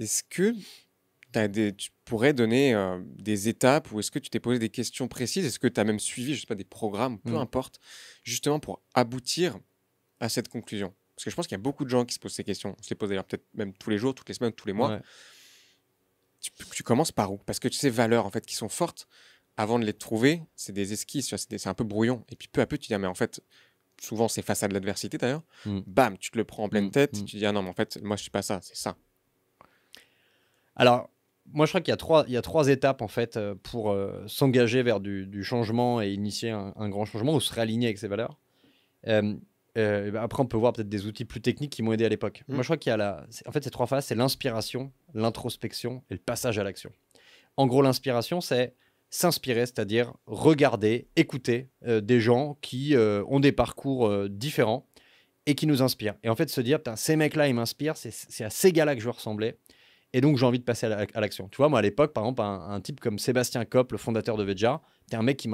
est-ce que tu pourrais donner des étapes ou est-ce que tu t'es posé des questions précises? Est-ce que tu as même suivi, je sais pas, des programmes, peu Mm. importe, justement pour aboutir à cette conclusion? Parce que je pense qu'il y a beaucoup de gens qui se posent ces questions. On se les pose d'ailleurs peut-être même tous les jours, toutes les semaines, tous les mois. Ouais. Tu commences par où? Parce que ces valeurs en fait qui sont fortes, avant de les trouver, c'est des esquisses, tu vois, c'est un peu brouillon. Et puis peu à peu, tu dis, ah, mais en fait, souvent c'est face à de l'adversité d'ailleurs, Mm. bam, tu te le prends en pleine Mm. tête, Mm. tu dis, ah non, mais en fait, moi je suis pas ça, c'est ça. Alors, moi, je crois qu'il y a trois étapes en fait pour s'engager vers du changement et initier un grand changement ou se réaligner avec ses valeurs. Euh, et ben après, on peut voir peut-être des outils plus techniques qui m'ont aidé à l'époque. Mm. Moi, je crois qu'il y a en fait ces trois phases, c'est l'inspiration, l'introspection et le passage à l'action. En gros, l'inspiration, c'est s'inspirer, c'est-à-dire regarder, écouter des gens qui ont des parcours différents et qui nous inspirent. Et en fait, se dire, putain, ces mecs-là, ils m'inspirent, c'est à ces gars-là que je veux ressembler. Et donc, j'ai envie de passer à l'action. Tu vois, moi, à l'époque, par exemple, un type comme Sébastien Kopp, le fondateur de Veja, c'était un mec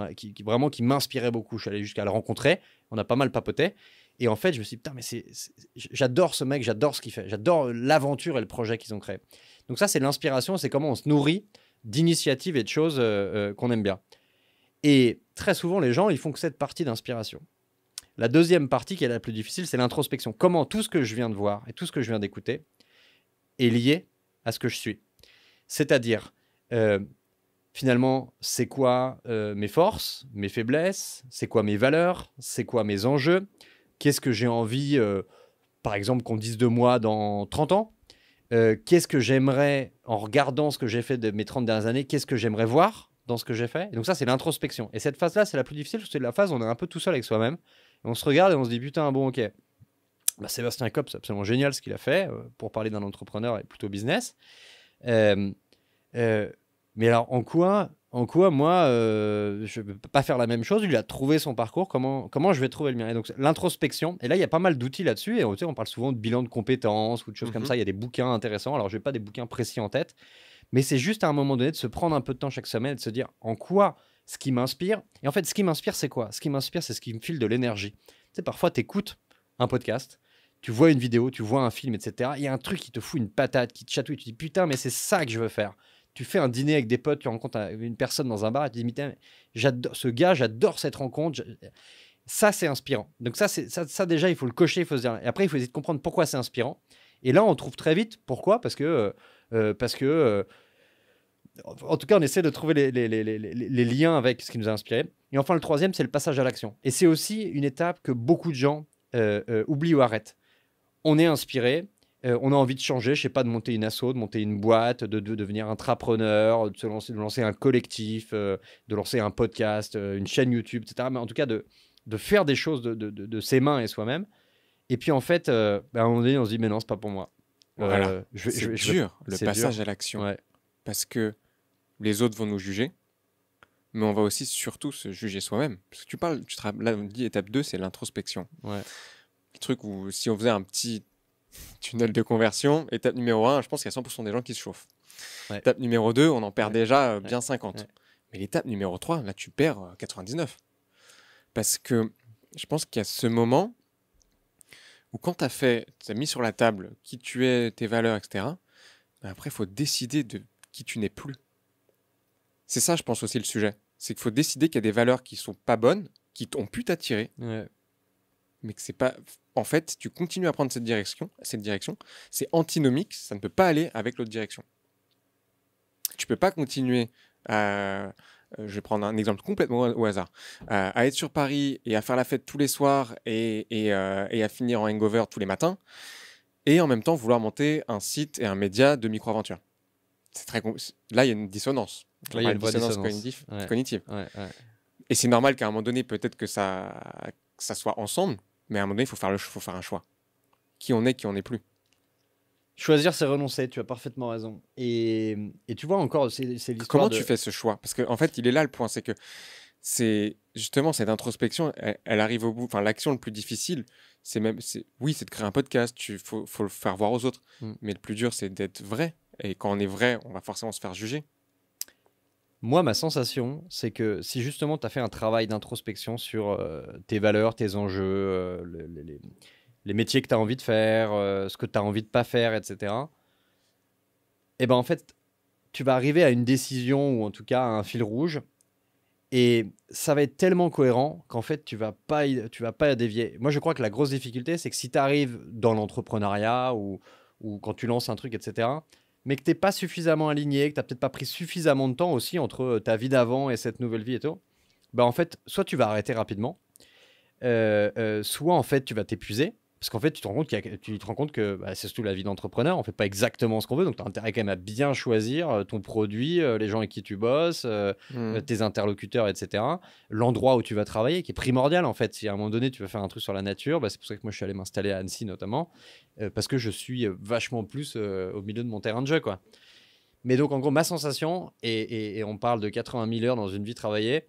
vraiment qui m'inspirait beaucoup. Je suis allé jusqu'à le rencontrer. On a pas mal papoté. Et en fait, je me suis dit, putain, mais j'adore ce mec, j'adore ce qu'il fait. J'adore l'aventure et le projet qu'ils ont créé. Donc ça, c'est l'inspiration. C'est comment on se nourrit d'initiatives et de choses qu'on aime bien. Et très souvent, les gens, ils font que cette partie d'inspiration. La deuxième partie, qui est la plus difficile, c'est l'introspection. Comment tout ce que je viens de voir et tout ce que je viens d'écouter est lié à ce que je suis. C'est-à-dire, finalement, c'est quoi mes forces, mes faiblesses, c'est quoi mes valeurs, c'est quoi mes enjeux, qu'est-ce que j'ai envie, par exemple, qu'on dise de moi dans 30 ans, qu'est-ce que j'aimerais, en regardant ce que j'ai fait de mes 30 dernières années, qu'est-ce que j'aimerais voir dans ce que j'ai fait. Et donc ça, c'est l'introspection. Et cette phase-là, c'est la plus difficile, parce que c'est la phase où on est un peu tout seul avec soi-même. Et on se regarde et on se dit, putain, bon, ok. Bah, Sébastien Kopp, c'est absolument génial ce qu'il a fait, pour parler d'un entrepreneur et plutôt business. Euh, euh, mais alors, en quoi moi, je ne peux pas faire la même chose? Il a trouvé son parcours, comment je vais trouver le mien? Et donc, l'introspection, et là, il y a pas mal d'outils là-dessus, et tu sais, on parle souvent de bilan de compétences ou de choses comme Mhm. ça. Il y a des bouquins intéressants. Alors, je n'ai pas des bouquins précis en tête, mais c'est juste à un moment donné de se prendre un peu de temps chaque semaine et de se dire en quoi ce qui m'inspire. Et en fait, ce qui m'inspire, c'est quoi? Ce qui m'inspire, c'est ce qui me file de l'énergie. Tu sais, parfois, tu écoutes un podcast, tu vois une vidéo, tu vois un film, etc. Il y a un truc qui te fout une patate, qui te chatouille. Tu te dis putain, mais c'est ça que je veux faire. Tu fais un dîner avec des potes, tu rencontres une personne dans un bar et tu te dis putain, j'adore ce gars, j'adore cette rencontre. Ça, c'est inspirant. Donc, ça, déjà, il faut le cocher, il faut se dire. Et après, il faut essayer de comprendre pourquoi c'est inspirant. Et là, on trouve très vite pourquoi. Parce que en tout cas, on essaie de trouver les liens avec ce qui nous a inspiré. Et enfin, le troisième, c'est le passage à l'action. Et c'est aussi une étape que beaucoup de gens oublient ou arrêtent. On est inspiré, on a envie de changer, je sais pas, de monter une asso, de monter une boîte, de devenir intrapreneur, de lancer un collectif, de lancer un podcast, une chaîne YouTube, etc. Mais en tout cas, de faire des choses de ses mains et soi-même. Et puis en fait, à un moment donné, on se dit, mais non, c'est pas pour moi. Voilà, c'est dur le c'est passage dur. à l'action Ouais. parce que les autres vont nous juger, mais on va aussi surtout se juger soi-même. Parce que là on dit étape 2, c'est l'introspection. Ouais. Le truc où si on faisait un petit tunnel de conversion, étape numéro 1, je pense qu'il y a 100% des gens qui se chauffent. Ouais. Étape numéro 2, on en perd Ouais. déjà Ouais. bien 50. Ouais. Mais l'étape numéro 3, là tu perds 99. Parce que je pense qu'il y a ce moment où quand tu as mis sur la table qui tu es, tes valeurs, etc., ben après il faut décider de qui tu n'es plus. C'est ça, je pense aussi le sujet. C'est qu'il faut décider qu'il y a des valeurs qui sont pas bonnes, qui ont pu t'attirer, Ouais. mais que c'est pas. En fait, si tu continues à prendre cette direction, c'est antinomique, ça ne peut pas aller avec l'autre direction. Tu peux pas continuer à. Je vais prendre un exemple complètement au hasard. À être sur Paris et à faire la fête tous les soirs et à finir en hangover tous les matins, et en même temps vouloir monter un site et un média de micro-aventure. Là, il y a une dissonance. Là, On il y a parle une de vraie dissonance dissonance. Ouais. cognitive. Ouais. Ouais. Et c'est normal qu'à un moment donné, peut-être que ça soit ensemble, mais à un moment donné, faut faire un choix. Qui on est, qui on n'est plus. Choisir, c'est renoncer, tu as parfaitement raison. Et tu vois encore, c'est l'histoire Comment de... tu fais ce choix? Parce qu'en fait, il est là le point, c'est que c'est justement cette introspection, elle arrive au bout. Enfin, l'action le plus difficile, oui, c'est de créer un podcast, faut le faire voir aux autres. Mm. Mais le plus dur, c'est d'être vrai. Et quand on est vrai, on va forcément se faire juger. Moi, ma sensation, c'est que si justement tu as fait un travail d'introspection sur tes valeurs, tes enjeux, les métiers que tu as envie de faire, ce que tu as envie de pas faire, etc., et ben en fait, tu vas arriver à une décision ou en tout cas à un fil rouge. Et ça va être tellement cohérent qu'en fait, tu vas pas dévier. Moi, je crois que la grosse difficulté, c'est que si tu arrives dans l'entrepreneuriat ou quand tu lances un truc, etc., mais que tu n'es pas suffisamment aligné, que tu n'as peut-être pas pris suffisamment de temps aussi entre ta vie d'avant et cette nouvelle vie et tout, bah en fait, soit tu vas arrêter rapidement, soit en fait, tu vas t'épuiser. Parce qu'en fait, tu te rends compte que bah, c'est surtout la vie d'entrepreneur, on fait pas exactement ce qu'on veut, donc tu as intérêt quand même à bien choisir ton produit, les gens avec qui tu bosses, tes interlocuteurs, etc. L'endroit où tu vas travailler, qui est primordial en fait. Si à un moment donné tu veux faire un truc sur la nature, bah, c'est pour ça que moi je suis allé m'installer à Annecy notamment, parce que je suis vachement plus au milieu de mon terrain de jeu, quoi. Mais donc en gros, ma sensation, et on parle de 80 000 heures dans une vie travaillée.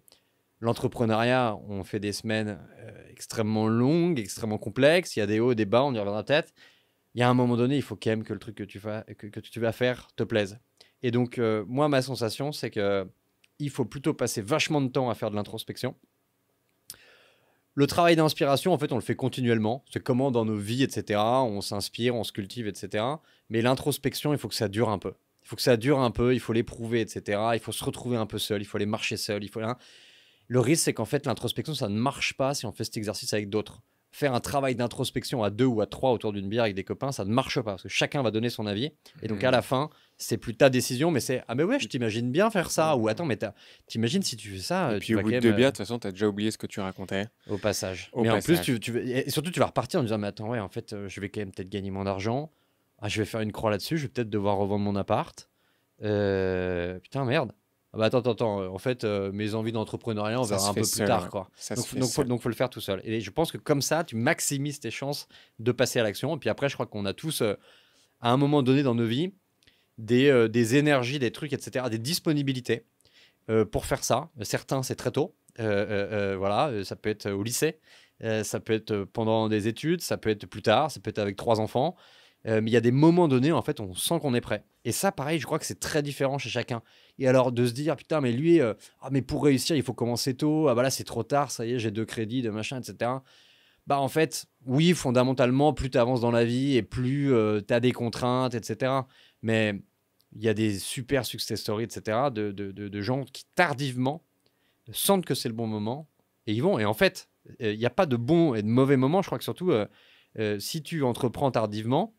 L'entrepreneuriat, on fait des semaines extrêmement longues, extrêmement complexes. Il y a des hauts, des bas, on y reviendra peut-être. Il y a un moment donné, il faut quand même que le truc que tu vas faire te plaise. Et donc, moi, ma sensation, c'est que il faut plutôt passer vachement de temps à faire de l'introspection. Le travail d'inspiration, en fait, on le fait continuellement. C'est comment dans nos vies, etc. On s'inspire, on se cultive, etc. Mais l'introspection, il faut que ça dure un peu. Il faut que ça dure un peu, il faut l'éprouver, etc. Il faut se retrouver un peu seul, il faut aller marcher seul, il faut... Le risque, c'est qu'en fait, l'introspection, ça ne marche pas si on fait cet exercice avec d'autres. Faire un travail d'introspection à 2 ou à 3 autour d'une bière avec des copains, ça ne marche pas parce que chacun va donner son avis. Et donc, à la fin, c'est plus ta décision, mais c'est « Ah, mais ouais, je t'imagine bien faire ça. » Ou « Attends, mais t'imagines si tu fais ça. » Et puis, au bout de 2 bières, de toute façon, tu as déjà oublié ce que tu racontais. Au passage. Au mais passage. en plus, et surtout, tu vas repartir en disant « Mais attends, ouais, en fait, je vais quand même peut-être gagner moins d'argent. Ah, je vais faire une croix là-dessus. Je vais peut-être devoir revendre mon appart. Putain, merde. Ah bah attends, en fait, mes envies d'entrepreneuriat, on Ça verra se un peu fait plus seul, tard, ouais. quoi. Ça se fait Donc, seul. faut le faire tout seul. Et je pense que comme ça, tu maximises tes chances de passer à l'action. Et puis après, je crois qu'on a tous, à un moment donné dans nos vies, des énergies, des trucs, etc., des disponibilités pour faire ça. Certains, c'est très tôt. Voilà, ça peut être au lycée, ça peut être pendant des études, ça peut être plus tard, ça peut être avec 3 enfants. Mais il y a des moments donnés, en fait, on sent qu'on est prêt. Et ça, pareil, je crois que c'est très différent chez chacun. Et alors, de se dire, putain, mais lui, ah, mais pour réussir, il faut commencer tôt. Ah, bah là, c'est trop tard, ça y est, j'ai 2 crédits, de machin, etc. Bah, en fait, oui, fondamentalement, plus tu avances dans la vie et plus tu as des contraintes, etc. Mais il y a des super success stories, etc., de gens qui, tardivement, sentent que c'est le bon moment et ils vont. Et en fait, il n'y a pas de bon et de mauvais moment. Je crois que surtout, si tu entreprends tardivement,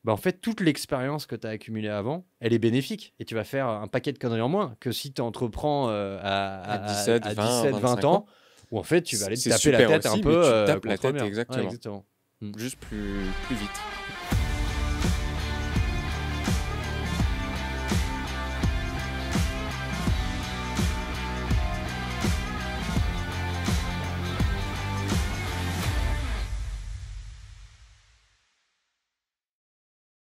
bah en fait, toute l'expérience que tu as accumulée avant, elle est bénéfique. Et tu vas faire un paquet de conneries en moins que si tu entreprends À 17, 20, 17, 20 25 ans, ans. où en fait, tu vas aller te C'est taper la super tête aussi, un mais peu tu tapes la contre le tête, mur. exactement. Ouais, exactement. Juste plus vite.